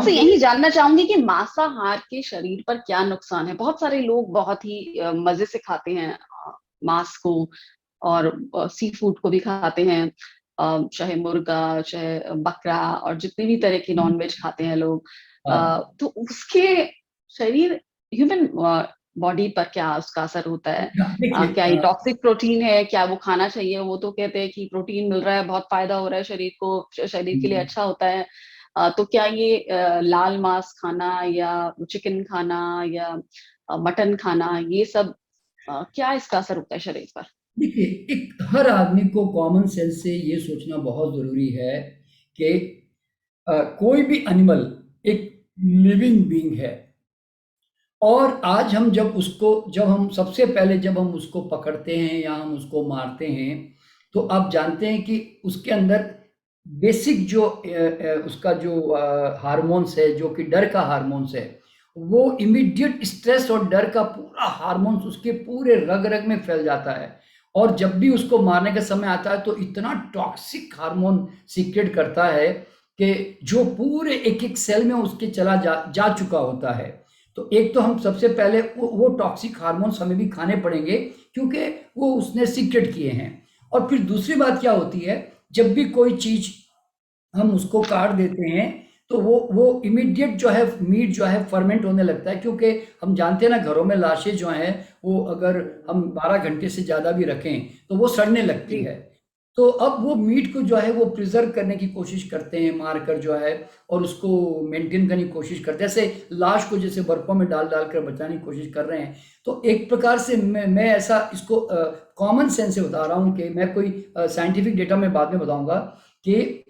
आपसे ये यही जानना चाहूंगी कि मांसाहार के शरीर पर क्या नुकसान है। बहुत सारे लोग बहुत ही मजे से खाते हैं मांस को, और सी फूड को भी खाते हैं। चाहे मुर्गा, चाहे बकरा, और जितने भी तरह की नॉन वेज खाते हैं लोग। हाँ, तो उसके शरीर, ह्यूमन बॉडी पर क्या उसका असर होता है? देखिए क्या ये टॉक्सिक प्रोटीन है? क्या वो खाना चाहिए? वो तो कहते हैं कि प्रोटीन मिल रहा है, बहुत फायदा हो रहा है शरीर को, शरीर के लिए अच्छा होता है। तो क्या ये लाल मांस खाना, या चिकन खाना, या मटन खाना, ये सब क्या इसका असर होता है शरीर पर? देखिए, एक हर आदमी को कॉमन सेंस से ये सोचना बहुत जरूरी है कि कोई भी एनिमल एक लिविंग बीइंग है। और आज हम जब हम सबसे पहले जब हम उसको पकड़ते हैं या हम उसको मारते हैं, तो आप जानते हैं कि उसके अंदर बेसिक जो उसका जो हार्मोन्स है, जो कि डर का हार्मोन्स है, वो इमीडिएट स्ट्रेस और डर का पूरा हार्मोन्स उसके पूरे रग रग में फैल जाता है। और जब भी उसको मारने का समय आता है तो इतना टॉक्सिक हार्मोन सीक्रेट करता है कि जो पूरे एक एक सेल में उसके चला जा चुका होता है। तो एक तो हम सबसे पहले वो टॉक्सिक हार्मोन्स हमें भी खाने पड़ेंगे, क्योंकि वो उसने सीक्रेट किए हैं। और फिर दूसरी बात क्या होती है, जब भी कोई चीज हम उसको काट देते हैं, तो वो इमीडिएट जो है मीट जो है फर्मेंट होने लगता है, क्योंकि हम जानते हैं ना, घरों में लाशें जो हैं, वो अगर हम 12 घंटे से ज़्यादा भी रखें तो वो सड़ने लगती जी। है। तो अब वो मीट को जो है वो प्रिजर्व करने की कोशिश करते हैं मार कर जो है, और उसको मेंटेन करने की कोशिश करते हैं, जैसे लाश को जैसे बर्फों में डाल डाल कर बचाने की कोशिश कर रहे हैं। तो एक प्रकार से मैं ऐसा इसको कॉमन सेंस से बता रहा हूँ कि मैं कोई साइंटिफिक डेटा में बाद में बताऊंगा कि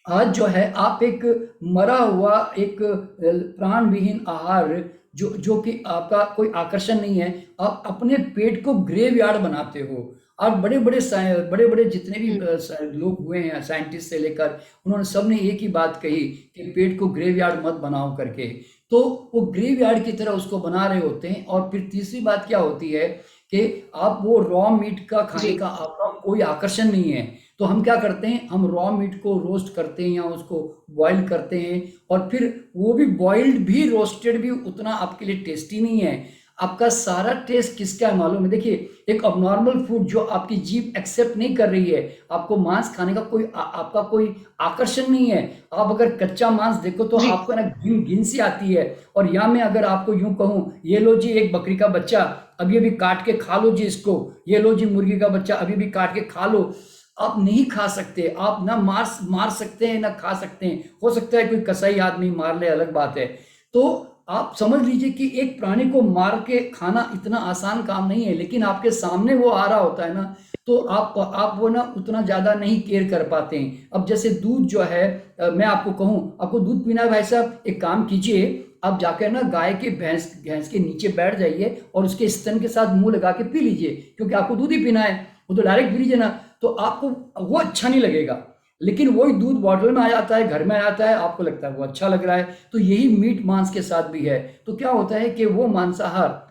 आज जो है आप एक मरा हुआ एक प्राण विहीन आहार, जो कि आपका कोई आकर्षण नहीं है, आप अपने पेट को ग्रेवयार्ड बनाते हो। और बड़े बड़े जितने भी हम्म। लोग हुए हैं साइंटिस्ट से लेकर, उन्होंने सब ने एक ही बात कही कि पेट को ग्रेवयार्ड मत बनाओ करके। तो वो ग्रेवयार्ड की तरह उसको बना रहे होते हैं। और फिर तीसरी बात क्या होती है कि आप वो रॉ मीट का खाने जी। का आपका कोई आकर्षण नहीं है। तो हम क्या करते हैं, हम रॉ मीट को रोस्ट करते हैं या उसको बॉईल करते हैं, और फिर वो भी बॉइल्ड भी रोस्टेड भी उतना आपके लिए टेस्टी नहीं है। आपका सारा टेस्ट किसका है मालूम है? देखिए, एक अबनॉर्मल फूड जो आपकी जीभ एक्सेप्ट नहीं कर रही है, आपको मांस खाने का आपका कोई आकर्षण नहीं है। आप अगर कच्चा मांस देखो तो जी। आपको ना घिन घिन सी आती है। और या मैं अगर आपको यूं कहूं, ये लो जी एक बकरी का बच्चा, अभी अभी काट के खा लो जी इसको, ये लो जी मुर्गी का बच्चा, अभी भी काट के खा लो। आप नहीं खा सकते, आप ना मार मार सकते हैं ना खा सकते हैं। हो सकता है कोई कसाई आदमी मार ले, अलग बात है। तो आप समझ लीजिए कि एक प्राणी को मार के खाना इतना आसान काम नहीं है, लेकिन आपके सामने वो आ रहा होता है ना, तो आप वो ना उतना ज्यादा नहीं केयर कर पाते हैं। अब जैसे दूध जो है, मैं आपको कहूं, आपको दूध पीना है भाई साहब, एक काम कीजिए, आप जाकर ना गाय के भैंस भैंस के नीचे बैठ जाइए और उसके स्तन के साथ मुंह लगा के पी लीजिए, क्योंकि आपको दूध ही पीना है। वो तो डायरेक्ट पी लीजिए ना, तो आपको वो अच्छा नहीं लगेगा। लेकिन वही दूध बॉटल में आ जाता है, घर में आ जाता है, आपको लगता है वो अच्छा लग रहा है। तो यही मीट मांस के साथ भी है। तो क्या होता है कि वो मांसाहार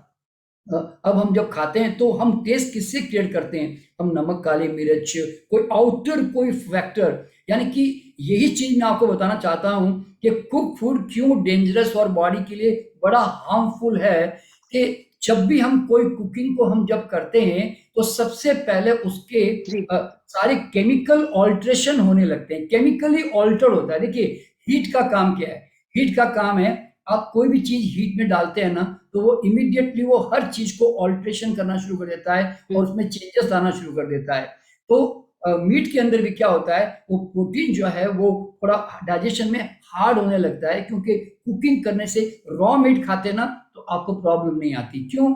अब हम जब खाते हैं तो हम टेस्ट किससे क्रिएट करते हैं? हम नमक, काली मिर्च, कोई आउटर कोई फैक्टर, यानी कि यही चीज मैं आपको बताना चाहता हूं कि कुक फूड क्यों डेंजरस और बॉडी के लिए बड़ा हार्मफुल है। कि जब भी हम कोई कुकिंग को हम जब करते हैं, तो सबसे पहले उसके जी। सारे केमिकल ऑल्ट्रेशन होने लगते हैं, केमिकली ऑल्टर होता है। देखिए, हीट का काम क्या है? हीट का काम है, आप कोई भी चीज हीट में डालते हैं ना, तो वो इमीडिएटली वो हर चीज को ऑल्ट्रेशन करना शुरू कर देता है और हम्म। उसमें चेंजेस लाना शुरू कर देता है। तो मीट के अंदर भी क्या होता है, वो प्रोटीन जो है वो थोड़ा डाइजेशन में हार्ड होने लगता है, क्योंकि कुकिंग करने से रॉ मीट खाते हैं ना, तो आपको प्रॉब्लम नहीं आती। क्यों?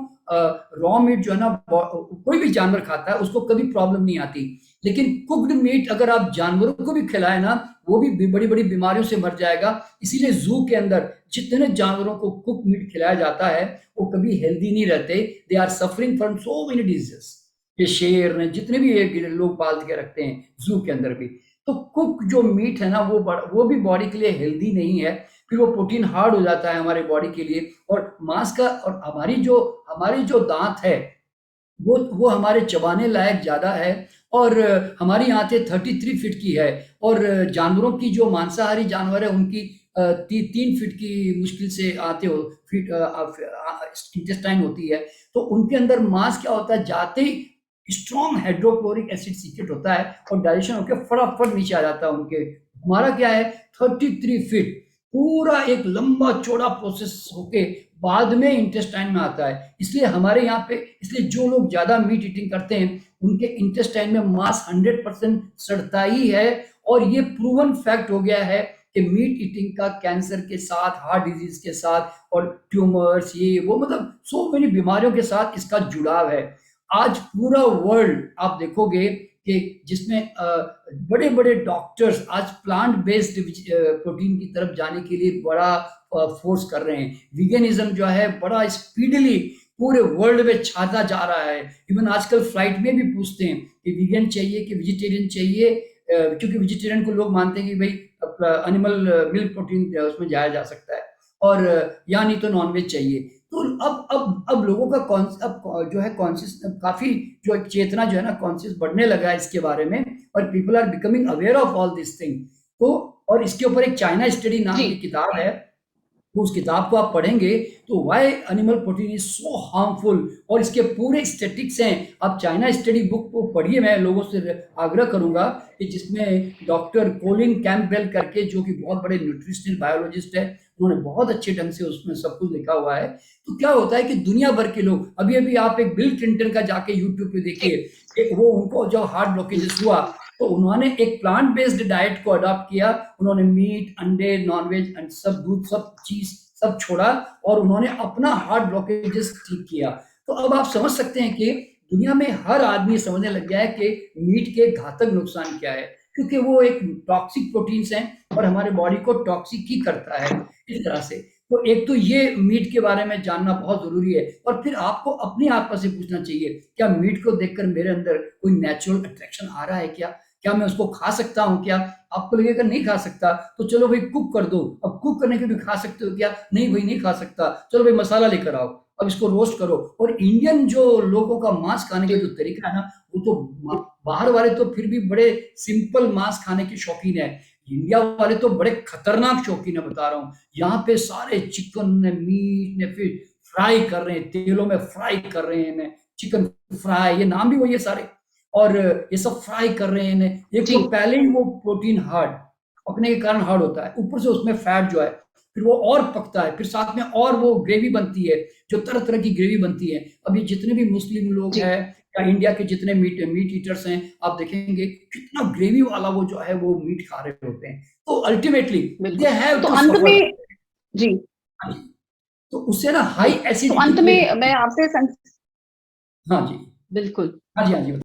रॉ मीट जो है ना, कोई भी जानवर खाता है उसको कभी प्रॉब्लम नहीं आती। लेकिन कुक्ड मीट अगर आप जानवरों को भी खिलाए ना, वो भी बड़ी बड़ी बीमारियों से मर जाएगा। इसीलिए जू के अंदर जितने जानवरों को कुक मीट खिलाया जाता है, वो कभी हेल्दी नहीं रहते। They are suffering from so many diseases. ये शेर ने जितने भी ये लोग पाल के रखते हैं जू के अंदर भी, तो कुक जो मीट है ना, वो भी बॉडी के लिए हेल्दी नहीं है। फिर वो प्रोटीन हार्ड हो जाता है हमारे बॉडी के लिए। और मांस का, और हमारी जो दांत है, वो हमारे चबाने लायक ज्यादा है। और हमारी आंतें 33 फीट की है। और जानवरों की, जो मांसाहारी जानवर है, उनकी 3 फीट की मुश्किल से आते हो, फीट इंटेस्टाइन होती है, तो उनके अंदर मांस क्या होता है, जाते ही स्ट्रॉन्ग हाइड्रोक्लोरिक एसिड सीक्रेट होता है और डाइजेशन होकर फटाफट नीचे आ जाता है उनके। हमारा क्या है, 33 फीट पूरा एक लंबा चौड़ा प्रोसेस होके बाद में इंटेस्टाइन में आता है। इसलिए हमारे यहाँ पे, इसलिए जो लोग ज्यादा मीट ईटिंग करते हैं उनके इंटेस्टाइन में मांस 100% सड़ता ही है। और ये प्रूवन फैक्ट हो गया है कि मीट ईटिंग का कैंसर के साथ, हार्ट डिजीज के साथ और ट्यूमर्स, ये वो, मतलब सो मेनी बीमारियों के साथ इसका जुड़ाव है। आज पूरा वर्ल्ड आप देखोगे कि जिसमें बड़े बड़े डॉक्टर्स आज प्लांट बेस्ड प्रोटीन की तरफ जाने के लिए बड़ा फोर्स कर रहे हैं। वीगनिज्म जो है बड़ा स्पीडली पूरे वर्ल्ड में छाता जा रहा है। इवन आजकल फ्लाइट में भी पूछते हैं कि वीगन चाहिए कि वेजिटेरियन चाहिए, क्योंकि वेजिटेरियन को लोग मानते हैं कि भाई एनिमल मिल्क प्रोटीन उसमें जाया जा सकता है, और या नहीं तो नॉनवेज चाहिए। तो अब लोगों का अब जो है कॉन्शियस, काफी जो चेतना जो है ना, कॉन्शियस बढ़ने लगा है इसके बारे में, और people are becoming aware of all this thing. तो और इसके ऊपर एक चाइना स्टडी नाम जी की किताब है, तो उस किताब को आप पढ़ेंगे तो why animal protein is so harmful, और इसके पूरे स्टेटिक्स हैं। आप चाइना स्टडी बुक को पढ़िए, मैं लोगों से आग्रह करूंगा कि जिसमें डॉक्टर कोलिन कैम्पबेल करके, जो कि बहुत बड़े न्यूट्रिशनल बायोलॉजिस्ट है, उन्होंने बहुत अच्छे ढंग से उसमें सब कुछ लिखा हुआ है। तो क्या होता है कि दुनिया भर के लोग, अभी अभी आप एक बिल क्लिंटन का जाके यूट्यूब पे देखिए, वो उनको जो हार्ट ब्लॉकेजेस हुआ तो उन्होंने एक प्लांट बेस्ड डाइट को अडॉप्ट किया। उन्होंने मीट, अंडे, नॉनवेज एंड सब दूध, सब चीज सब छोड़ा, और उन्होंने अपना हार्ट ब्लॉकेजेस ठीक किया। तो अब आप समझ सकते हैं कि दुनिया में हर आदमी समझने लग गया है कि मीट के घातक नुकसान क्या है, क्योंकि वो एक टॉक्सिक प्रोटीन्स हैं और हमारे बॉडी को टॉक्सिक ही करता है इस तरह से। तो एक तो ये मीट के बारे में जानना बहुत जरूरी है, और फिर आपको अपने आत्मा से पूछना चाहिए, क्या मीट को देखकर मेरे अंदर कोई नेचुरल अट्रैक्शन आ रहा है क्या? क्या मैं उसको खा सकता हूँ क्या? आपको लगेगा नहीं खा सकता, तो चलो भाई कुक कर दो। अब कुक करने के भी खा सकते हो क्या? नहीं भाई नहीं खा सकता, चलो भाई मसाला लेकर आओ, अब इसको रोस्ट करो। और इंडियन जो लोगों का मांस खाने का जो तरीका है ना, वो तो बाहर वाले तो फिर भी बड़े सिंपल मांस खाने के शौकीन है, इंडिया वाले तो बड़े खतरनाक शौकीन है, बता रहा हूँ। यहाँ पे सारे चिकन ने, मीट ने, फिर फ्राई कर रहे हैं, तेलों में फ्राई कर रहे हैं, चिकन फ्राई, ये नाम भी वही है सारे, और ये सब फ्राई कर रहे हैं। एक जी तो पहले ही वो प्रोटीन हार्ड पकने के कारण हार्ड होता है, ऊपर से उसमें फैट जो है, फिर वो और पकता है, फिर साथ में और वो ग्रेवी बनती है, जो तरह तरह की ग्रेवी बनती है। अभी जितने भी मुस्लिम लोग जी हैं या इंडिया के जितने मीट ईटर्स हैं, आप देखेंगे कितना ग्रेवी वाला वो जो है वो मीट खा रहे होते हैं। तो अल्टीमेटली बिल्कुल। दे हैव तो टू अंत सफर। में जी तो उससे ना जी हाई तो एसिडिटी अंत क्रिएट में होती मैं है। आपसे हाँ जी, बिल्कुल हाँ जी, हाँ जी।